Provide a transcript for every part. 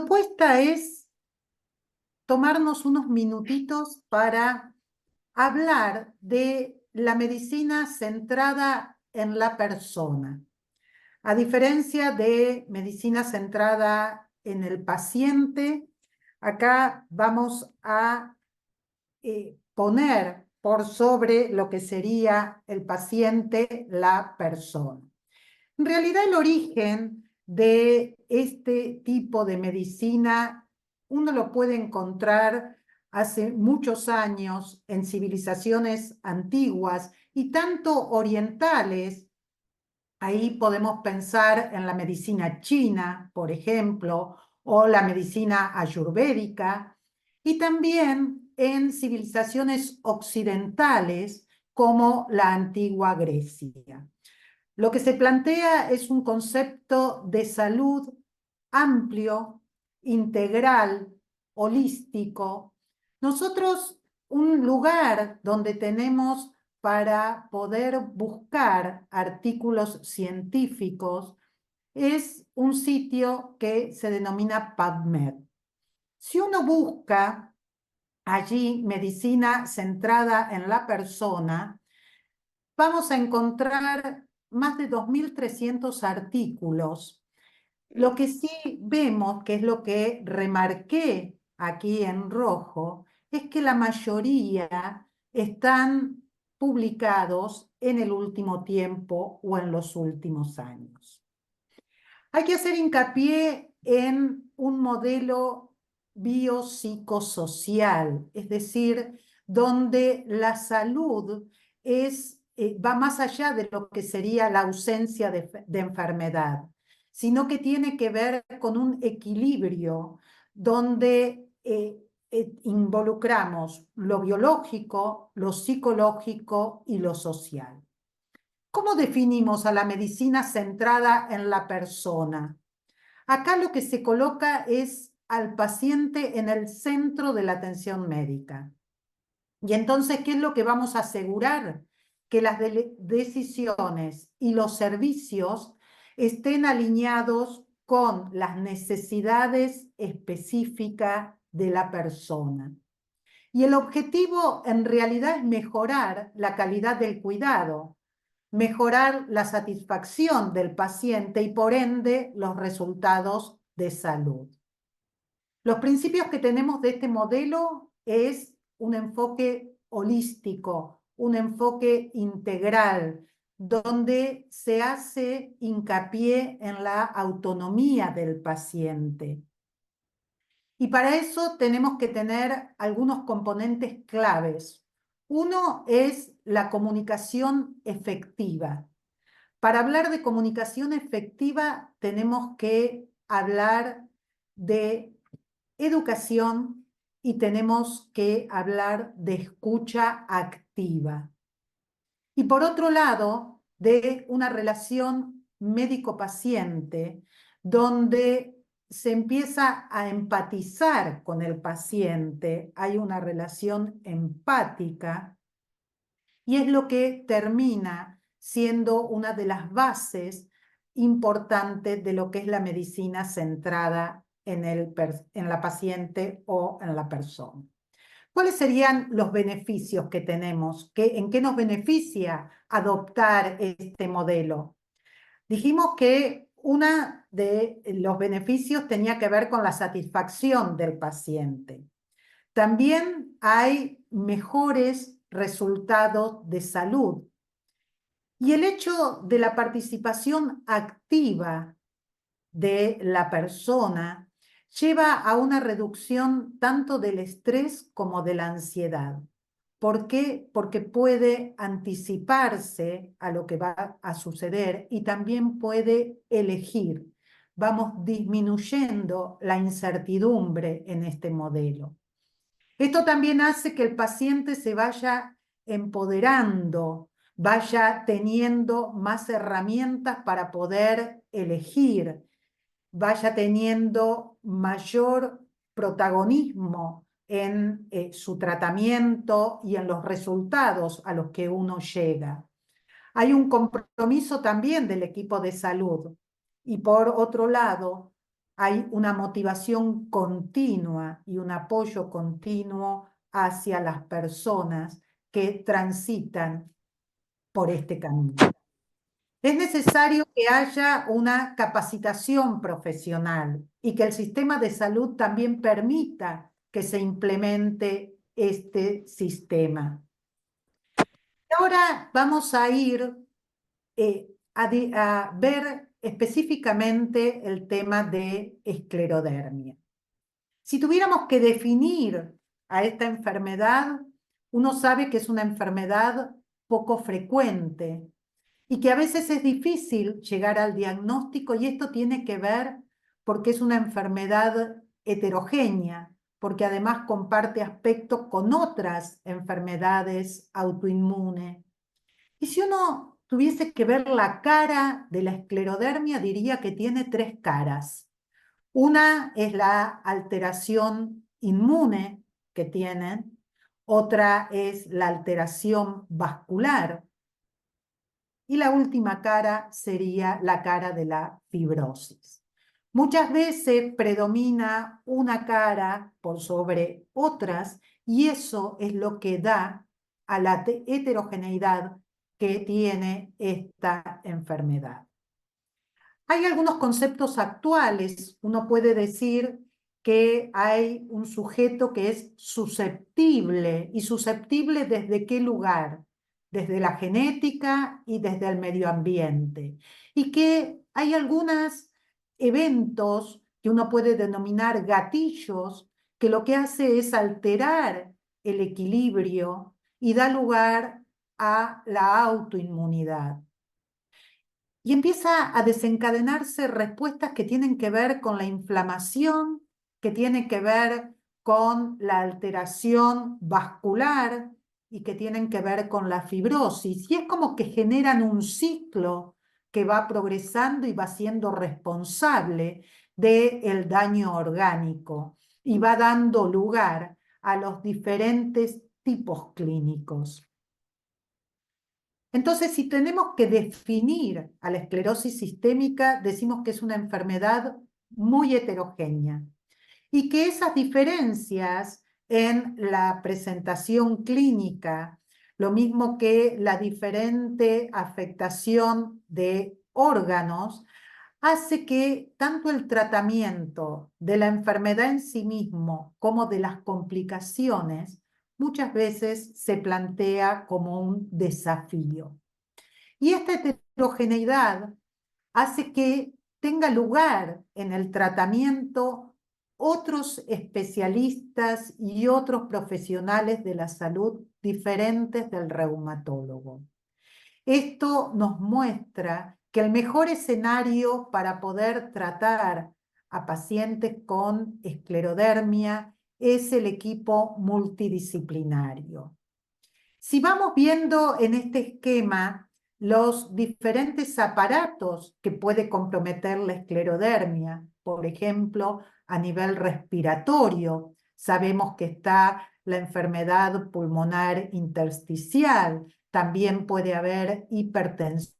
propuesta es tomarnos unos minutitos para hablar de la medicina centrada en la persona. A diferencia de medicina centrada en el paciente, acá vamos a poner por sobre lo que sería el paciente la persona. En realidad, el origen de este tipo de medicina uno lo puede encontrar hace muchos años en civilizaciones antiguas y tanto orientales. Ahí podemos pensar en la medicina china, por ejemplo, o la medicina ayurvédica, y también en civilizaciones occidentales como la antigua Grecia. Lo que se plantea es un concepto de salud amplio, integral, holístico. Nosotros, un lugar donde tenemos para poder buscar artículos científicos es un sitio que se denomina PubMed. Si uno busca allí medicina centrada en la persona, vamos a encontrar más de 2.300 artículos. Lo que sí vemos, que es lo que remarqué aquí en rojo, es que la mayoría están publicados en el último tiempo o en los últimos años. Hay que hacer hincapié en un modelo biopsicosocial, es decir, donde la salud va más allá de lo que sería la ausencia de enfermedad, sino que tiene que ver con un equilibrio donde involucramos lo biológico, lo psicológico y lo social. ¿Cómo definimos a la medicina centrada en la persona? Acá lo que se coloca es al paciente en el centro de la atención médica. Y entonces, ¿qué es lo que vamos a asegurar? Que las decisiones y los servicios estén alineados con las necesidades específicas de la persona. Y el objetivo en realidad es mejorar la calidad del cuidado, mejorar la satisfacción del paciente y por ende los resultados de salud. Los principios que tenemos de este modelo es un enfoque holístico, un enfoque integral, donde se hace hincapié en la autonomía del paciente. Y para eso tenemos que tener algunos componentes claves. Uno es la comunicación efectiva. Para hablar de comunicación efectiva tenemos que hablar de educación y tenemos que hablar de escucha activa. Y por otro lado, de una relación médico-paciente donde se empieza a empatizar con el paciente, hay una relación empática y es lo que termina siendo una de las bases importantes de lo que es la medicina centrada en la paciente o en la persona. ¿Cuáles serían los beneficios que tenemos? ¿En qué nos beneficia adoptar este modelo? Dijimos que uno de los beneficios tenía que ver con la satisfacción del paciente. También hay mejores resultados de salud. Y el hecho de la participación activa de la persona lleva a una reducción tanto del estrés como de la ansiedad. ¿Por qué? Porque puede anticiparse a lo que va a suceder y también puede elegir. Vamos disminuyendo la incertidumbre en este modelo. Esto también hace que el paciente se vaya empoderando, vaya teniendo más herramientas para poder elegir, vaya teniendo mayor protagonismo en su tratamiento y en los resultados a los que uno llega. Hay un compromiso también del equipo de salud y por otro lado, hay una motivación continua y un apoyo continuo hacia las personas que transitan por este camino. Es necesario que haya una capacitación profesional y que el sistema de salud también permita que se implemente este sistema. Ahora vamos a ir a ver específicamente el tema de esclerodermia. Si tuviéramos que definir a esta enfermedad, uno sabe que es una enfermedad poco frecuente y que a veces es difícil llegar al diagnóstico, y esto tiene que ver porque es una enfermedad heterogénea, porque además comparte aspectos con otras enfermedades autoinmunes. Y si uno tuviese que ver la cara de la esclerodermia, diría que tiene tres caras. Una es la alteración inmune que tienen, otra es la alteración vascular, y la última cara sería la cara de la fibrosis. Muchas veces predomina una cara por sobre otras, y eso es lo que da a la heterogeneidad que tiene esta enfermedad. Hay algunos conceptos actuales. Uno puede decir que hay un sujeto que es susceptible. ¿Y susceptible desde qué lugar? Desde la genética y desde el medio ambiente. Y que hay algunos eventos que uno puede denominar gatillos, que lo que hace es alterar el equilibrio y da lugar a la autoinmunidad. Y empieza a desencadenarse respuestas que tienen que ver con la inflamación, que tienen que ver con la alteración vascular y que tienen que ver con la fibrosis. Y es como que generan un ciclo que va progresando y va siendo responsable del daño orgánico y va dando lugar a los diferentes tipos clínicos. Entonces, si tenemos que definir a la esclerosis sistémica, decimos que es una enfermedad muy heterogénea y que esas diferencias en la presentación clínica, lo mismo que la diferente afectación de órganos, hace que tanto el tratamiento de la enfermedad en sí mismo como de las complicaciones muchas veces se plantea como un desafío. Y esta heterogeneidad hace que tenga lugar en el tratamiento otros especialistas y otros profesionales de la salud diferentes del reumatólogo. Esto nos muestra que el mejor escenario para poder tratar a pacientes con esclerodermia es el equipo multidisciplinario. Si vamos viendo en este esquema los diferentes aparatos que puede comprometer la esclerodermia, por ejemplo, a nivel respiratorio, sabemos que está la enfermedad pulmonar intersticial, también puede haber hipertensión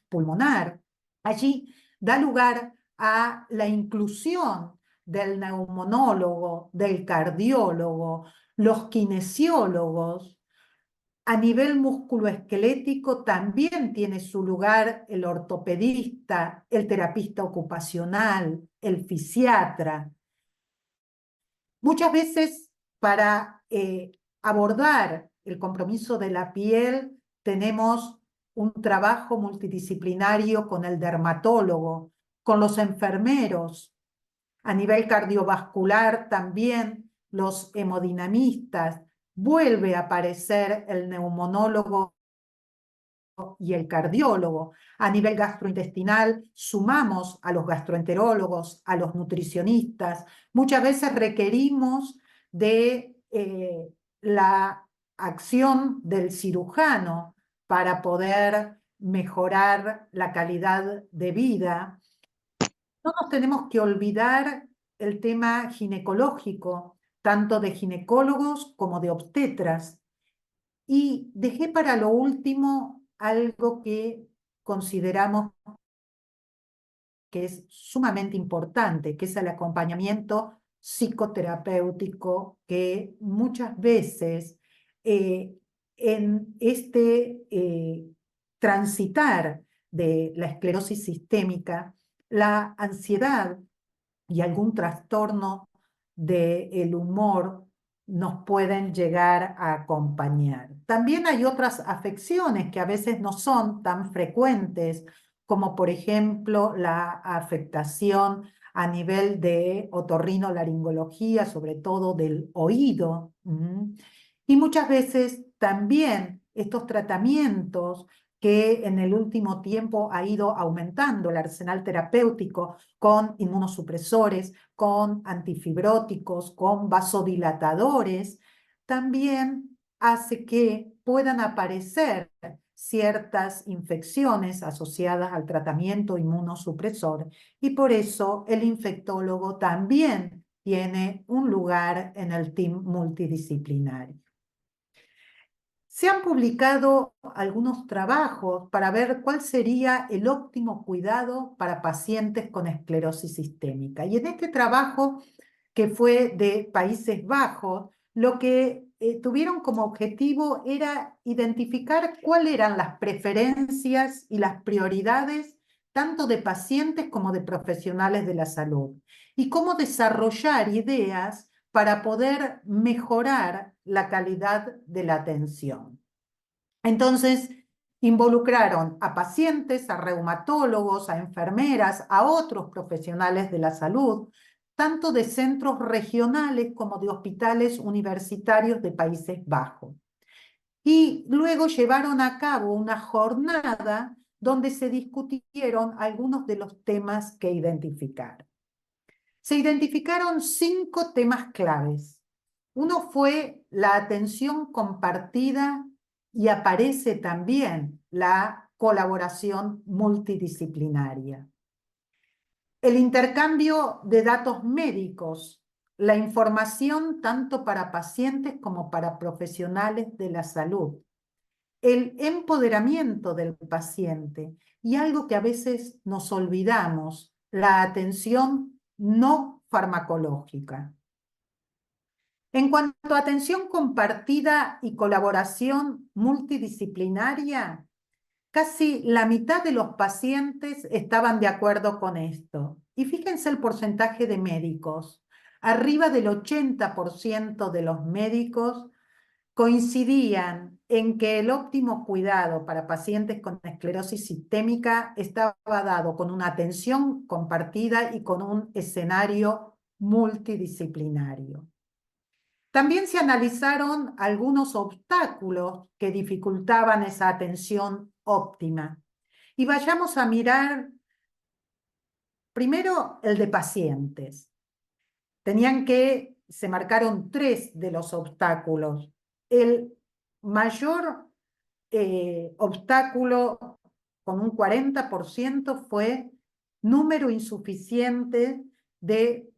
pulmonar. Allí da lugar a la inclusión del neumonólogo, del cardiólogo, los kinesiólogos. A nivel musculoesquelético también tiene su lugar el ortopedista, el terapista ocupacional, el fisiatra. Muchas veces para abordar el compromiso de la piel tenemos un trabajo multidisciplinario con el dermatólogo, con los enfermeros. A nivel cardiovascular también los hemodinamistas. Vuelve a aparecer el neumonólogo y el cardiólogo. A nivel gastrointestinal sumamos a los gastroenterólogos, a los nutricionistas. Muchas veces requerimos de la acción del cirujano para poder mejorar la calidad de vida. No nos tenemos que olvidar el tema ginecológico, tanto de ginecólogos como de obstetras. Y dejé para lo último algo que consideramos que es sumamente importante, que es el acompañamiento psicoterapéutico, que muchas veces en este transitar de la esclerosis sistémica, la ansiedad y algún trastorno del humor nos pueden llegar a acompañar. También hay otras afecciones que a veces no son tan frecuentes, como por ejemplo la afectación a nivel de otorrinolaringología, sobre todo del oído. Y muchas veces también estos tratamientos que en el último tiempo ha ido aumentando el arsenal terapéutico con inmunosupresores, con antifibróticos, con vasodilatadores, también hace que puedan aparecer ciertas infecciones asociadas al tratamiento inmunosupresor y por eso el infectólogo también tiene un lugar en el team multidisciplinario. Se han publicado algunos trabajos para ver cuál sería el óptimo cuidado para pacientes con esclerosis sistémica. Y en este trabajo, que fue de Países Bajos, lo que tuvieron como objetivo era identificar cuáles eran las preferencias y las prioridades tanto de pacientes como de profesionales de la salud, y cómo desarrollar ideas para poder mejorar la calidad de la atención. Entonces, involucraron a pacientes, a reumatólogos, a enfermeras, a otros profesionales de la salud, tanto de centros regionales como de hospitales universitarios de Países Bajos. Y luego llevaron a cabo una jornada donde se discutieron algunos de los temas que identificaron. Se identificaron 5 temas claves. Uno fue la atención compartida y aparece también la colaboración multidisciplinaria. El intercambio de datos médicos, la información tanto para pacientes como para profesionales de la salud, el empoderamiento del paciente y algo que a veces nos olvidamos, la atención no farmacológica. En cuanto a atención compartida y colaboración multidisciplinaria, casi la mitad de los pacientes estaban de acuerdo con esto. Y fíjense el porcentaje de médicos. Arriba del 80% de los médicos coincidían en que el óptimo cuidado para pacientes con esclerosis sistémica estaba dado con una atención compartida y con un escenario multidisciplinario. También se analizaron algunos obstáculos que dificultaban esa atención óptima. Y vayamos a mirar primero el de pacientes. Se marcaron 3 de los obstáculos. El mayor obstáculo, con un 40%, fue número insuficiente de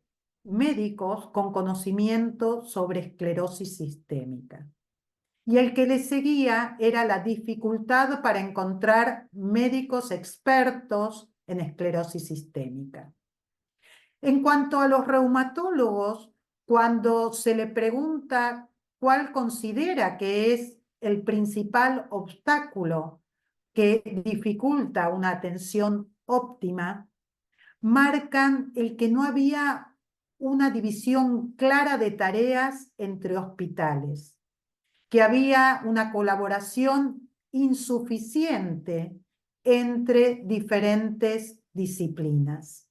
médicos con conocimiento sobre esclerosis sistémica. Y el que le seguía era la dificultad para encontrar médicos expertos en esclerosis sistémica. En cuanto a los reumatólogos, cuando se le pregunta cuál considera que es el principal obstáculo que dificulta una atención óptima, marcan el que no había una división clara de tareas entre hospitales, que había una colaboración insuficiente entre diferentes disciplinas.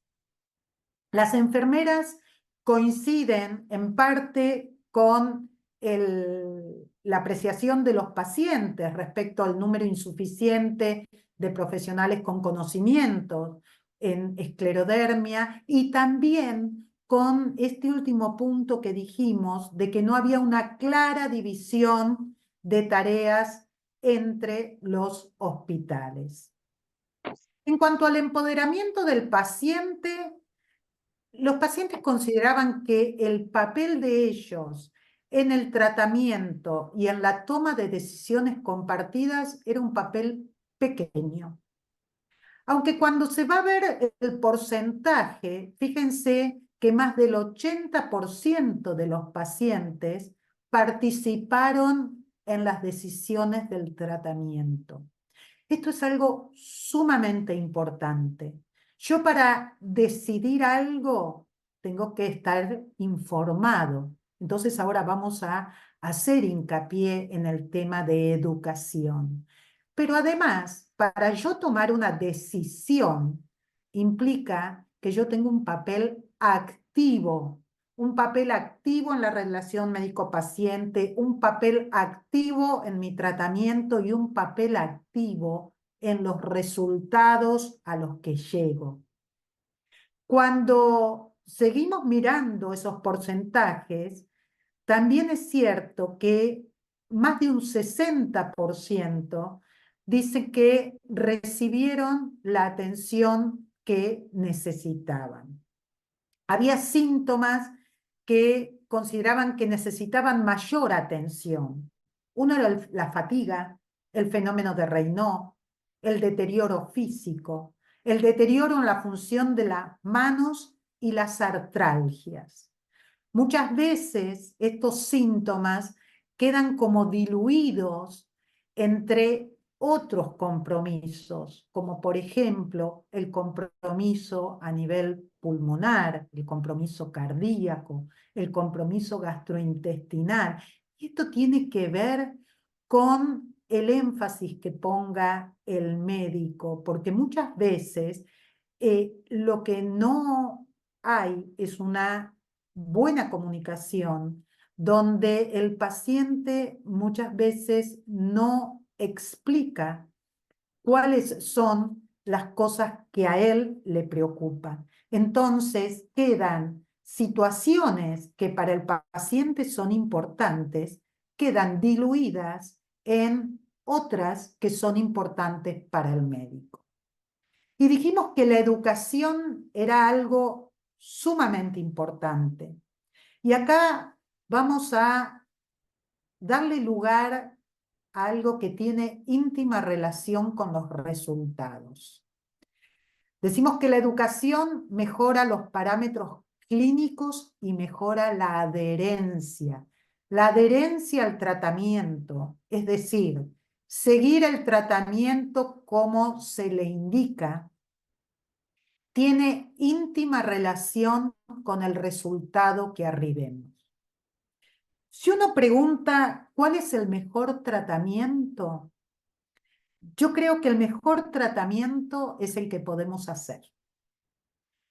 Las enfermeras coinciden en parte con la apreciación de los pacientes respecto al número insuficiente de profesionales con conocimientos en esclerodermia y también con este último punto que dijimos de que no había una clara división de tareas entre los hospitales. En cuanto al empoderamiento del paciente, los pacientes consideraban que el papel de ellos en el tratamiento y en la toma de decisiones compartidas era un papel pequeño. Aunque cuando se va a ver el porcentaje, fíjense que más del 80% de los pacientes participaron en las decisiones del tratamiento. Esto es algo sumamente importante. Yo para decidir algo tengo que estar informado. Entonces ahora vamos a hacer hincapié en el tema de educación. Pero además, para yo tomar una decisión, implica que yo tengo un papel activo en la relación médico-paciente, un papel activo en mi tratamiento y un papel activo en los resultados a los que llego. Cuando seguimos mirando esos porcentajes, también es cierto que más de un 60% dice que recibieron la atención que necesitaban. Había síntomas que consideraban que necesitaban mayor atención. Uno era la fatiga, el fenómeno de Raynaud, el deterioro físico, el deterioro en la función de las manos y las artralgias. Muchas veces estos síntomas quedan como diluidos entre otros compromisos, como por ejemplo el compromiso a nivel pulmonar, el compromiso cardíaco, el compromiso gastrointestinal. Y esto tiene que ver con el énfasis que ponga el médico, porque muchas veces lo que no hay es una buena comunicación, donde el paciente muchas veces no explica cuáles son las cosas que a él le preocupan. Entonces quedan situaciones que para el paciente son importantes, quedan diluidas en otras que son importantes para el médico. Y dijimos que la educación era algo sumamente importante. Y acá vamos a darle lugar a algo que tiene íntima relación con los resultados. Decimos que la educación mejora los parámetros clínicos y mejora la adherencia. La adherencia al tratamiento, es decir, seguir el tratamiento como se le indica, tiene íntima relación con el resultado que arribemos. Si uno pregunta cuál es el mejor tratamiento, yo creo que el mejor tratamiento es el que podemos hacer.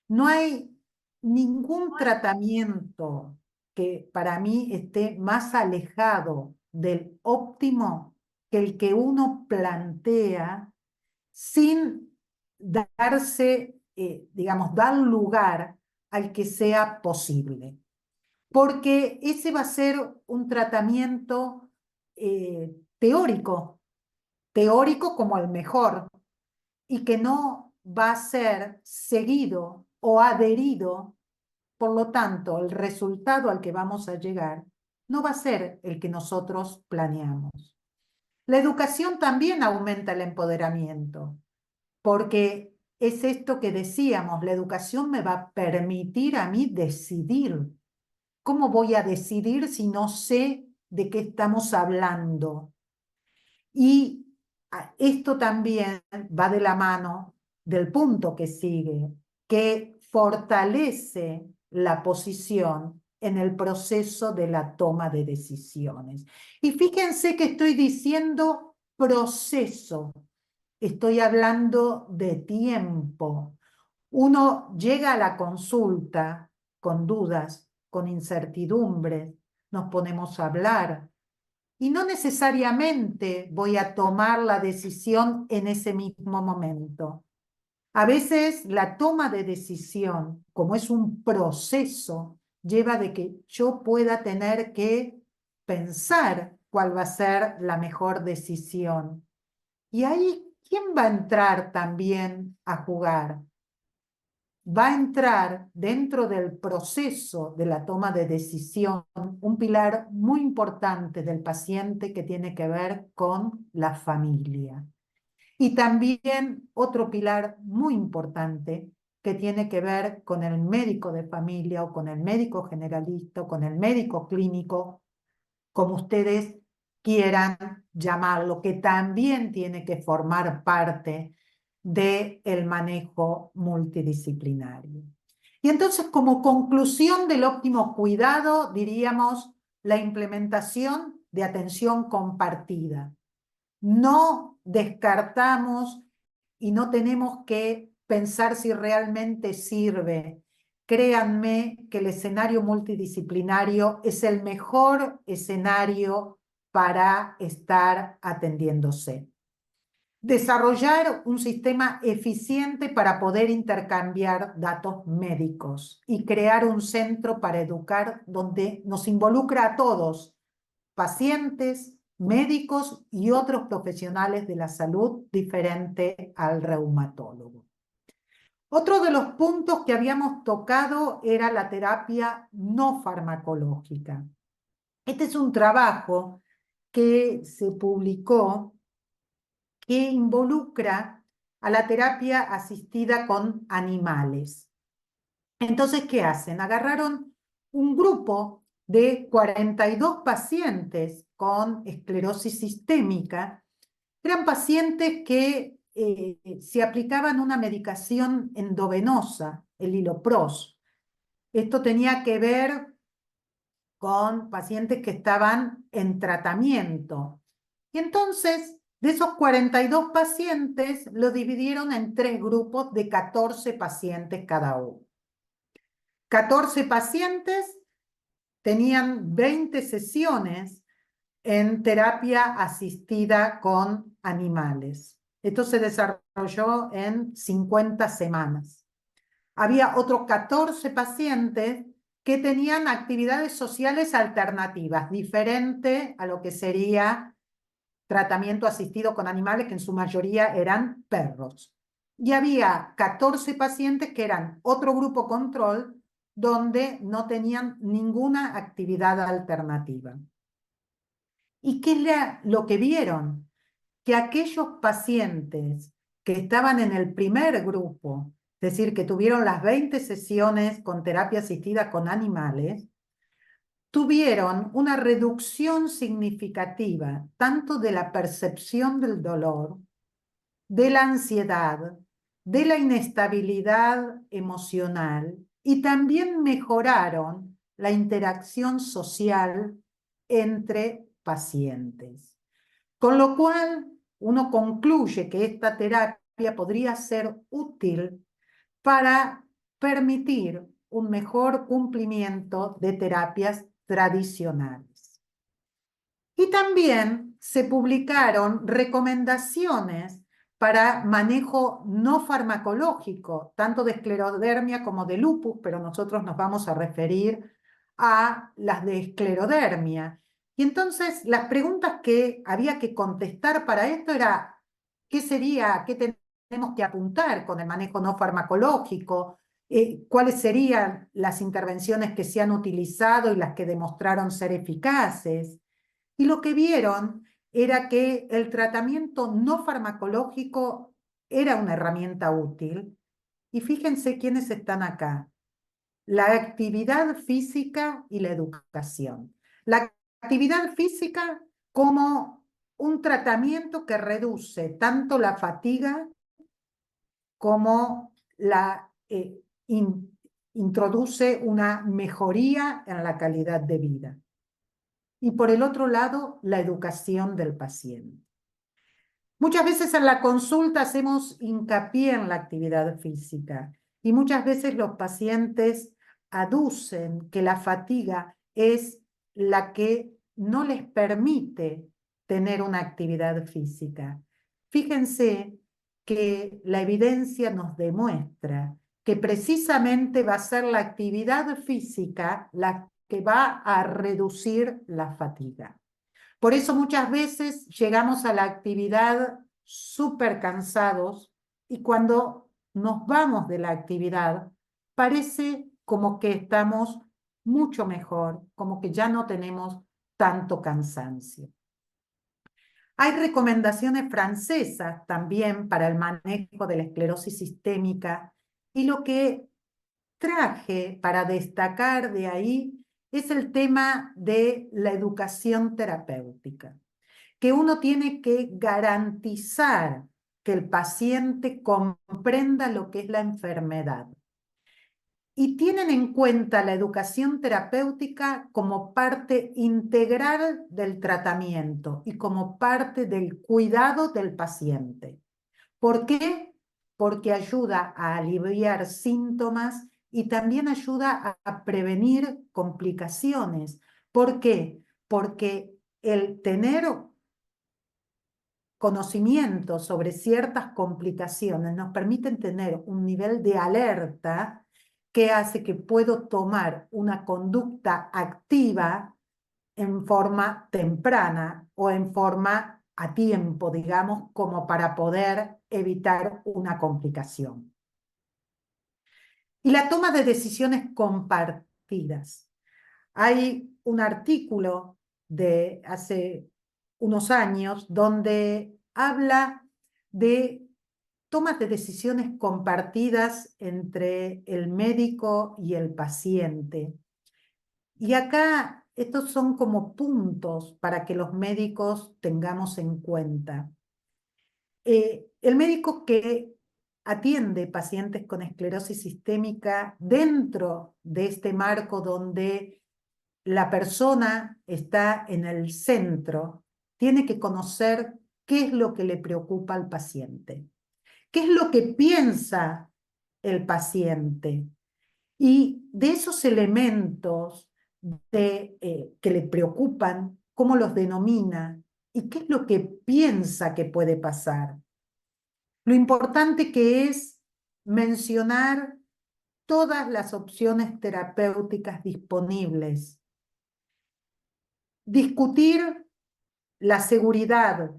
No hay ningún tratamiento que para mí esté más alejado del óptimo que el que uno plantea sin darse, digamos, dar lugar al que sea posible. Porque ese va a ser un tratamiento teórico, teórico como el mejor, y que no va a ser seguido o adherido, por lo tanto, el resultado al que vamos a llegar no va a ser el que nosotros planeamos. La educación también aumenta el empoderamiento, porque es esto que decíamos, la educación me va a permitir a mí decidir. ¿Cómo voy a decidir si no sé de qué estamos hablando? Y esto también va de la mano del punto que sigue, que fortalece la posición en el proceso de la toma de decisiones. Y fíjense que estoy diciendo proceso, estoy hablando de tiempo. Uno llega a la consulta con dudas, con incertidumbres, nos ponemos a hablar, y no necesariamente voy a tomar la decisión en ese mismo momento. A veces la toma de decisión, como es un proceso, lleva de que yo pueda tener que pensar cuál va a ser la mejor decisión. Y ahí, ¿quién va a entrar también a jugar? Va a entrar dentro del proceso de la toma de decisión un pilar muy importante del paciente que tiene que ver con la familia. Y también otro pilar muy importante que tiene que ver con el médico de familia o con el médico generalista o con el médico clínico, como ustedes quieran llamarlo, que también tiene que formar parte del manejo multidisciplinario. Y entonces, como conclusión del óptimo cuidado, diríamos la implementación de atención compartida. No descartamos y no tenemos que pensar si realmente sirve. Créanme que el escenario multidisciplinario es el mejor escenario para estar atendiéndose. Desarrollar un sistema eficiente para poder intercambiar datos médicos y crear un centro para educar donde nos involucra a todos, pacientes, médicos y otros profesionales de la salud diferente al reumatólogo. Otro de los puntos que habíamos tocado era la terapia no farmacológica. Este es un trabajo que se publicó que involucra a la terapia asistida con animales. Entonces, ¿qué hacen? Agarraron un grupo de 42 pacientes con esclerosis sistémica. Eran pacientes que se aplicaban una medicación endovenosa, el Ilopros. Esto tenía que ver con pacientes que estaban en tratamiento. Y entonces, de esos 42 pacientes, los dividieron en 3 grupos de 14 pacientes cada uno. 14 pacientes tenían 20 sesiones en terapia asistida con animales. Esto se desarrolló en 50 semanas. Había otros 14 pacientes que tenían actividades sociales alternativas, diferente a lo que sería tratamiento asistido con animales, que en su mayoría eran perros. Y había 14 pacientes que eran otro grupo control, donde no tenían ninguna actividad alternativa. ¿Y qué es lo que vieron? Que aquellos pacientes que estaban en el primer grupo, es decir, que tuvieron las 20 sesiones con terapia asistida con animales, tuvieron una reducción significativa tanto de la percepción del dolor, de la ansiedad, de la inestabilidad emocional y también mejoraron la interacción social entre pacientes. Con lo cual, uno concluye que esta terapia podría ser útil para permitir un mejor cumplimiento de terapias tradicionales. Y también se publicaron recomendaciones para manejo no farmacológico, tanto de esclerodermia como de lupus, pero nosotros nos vamos a referir a las de esclerodermia. Y entonces las preguntas que había que contestar para esto era, ¿qué sería, qué tenemos que apuntar con el manejo no farmacológico? ¿Cuáles serían las intervenciones que se han utilizado y las que demostraron ser eficaces? Y lo que vieron era que el tratamiento no farmacológico era una herramienta útil. Y fíjense quiénes están acá: la actividad física y la educación. La actividad física como un tratamiento que reduce tanto la fatiga como introduce una mejoría en la calidad de vida. Y por el otro lado, la educación del paciente. Muchas veces en la consulta hacemos hincapié en la actividad física y muchas veces los pacientes aducen que la fatiga es la que no les permite tener una actividad física. Fíjense que la evidencia nos demuestra que precisamente va a ser la actividad física la que va a reducir la fatiga. Por eso muchas veces llegamos a la actividad súper cansados y cuando nos vamos de la actividad parece como que estamos mucho mejor, como que ya no tenemos tanto cansancio. Hay recomendaciones francesas también para el manejo de la esclerosis sistémica y lo que traje para destacar de ahí es el tema de la educación terapéutica, que uno tiene que garantizar que el paciente comprenda lo que es la enfermedad. Y tienen en cuenta la educación terapéutica como parte integral del tratamiento y como parte del cuidado del paciente. ¿Por qué? Porque ayuda a aliviar síntomas y también ayuda a prevenir complicaciones. ¿Por qué? Porque el tener conocimiento sobre ciertas complicaciones nos permiten tener un nivel de alerta que hace que puedo tomar una conducta activa en forma temprana o en forma a tiempo, digamos, como para poder evitar una complicación. Y la toma de decisiones compartidas. Hay un artículo de hace unos años donde habla de tomas de decisiones compartidas entre el médico y el paciente. Y acá estos son como puntos para que los médicos tengamos en cuenta. El médico que atiende pacientes con esclerosis sistémica dentro de este marco donde la persona está en el centro, tiene que conocer qué es lo que le preocupa al paciente, qué es lo que piensa el paciente. Y de esos elementos que le preocupan, cómo los denomina y qué es lo que piensa que puede pasar. Lo importante que es mencionar todas las opciones terapéuticas disponibles, discutir la seguridad,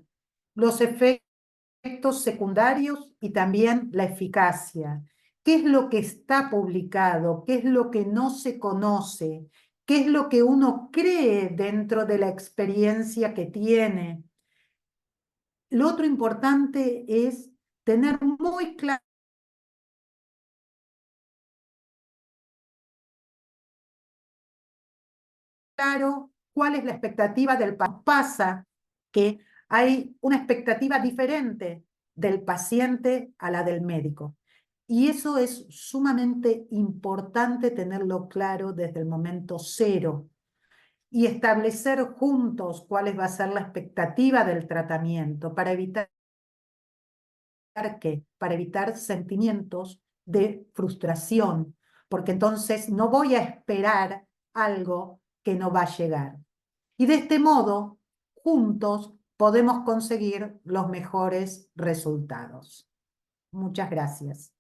los efectos secundarios y también la eficacia. ¿Qué es lo que está publicado? ¿Qué es lo que no se conoce? ¿Qué es lo que uno cree dentro de la experiencia que tiene? Lo otro importante es tener muy claro cuál es la expectativa del paciente. Pasa que hay una expectativa diferente del paciente a la del médico. Y eso es sumamente importante tenerlo claro desde el momento cero y establecer juntos cuál va a ser la expectativa del tratamiento para evitar ¿qué? Para evitar sentimientos de frustración, porque entonces no voy a esperar algo que no va a llegar. Y de este modo, juntos podemos conseguir los mejores resultados. Muchas gracias.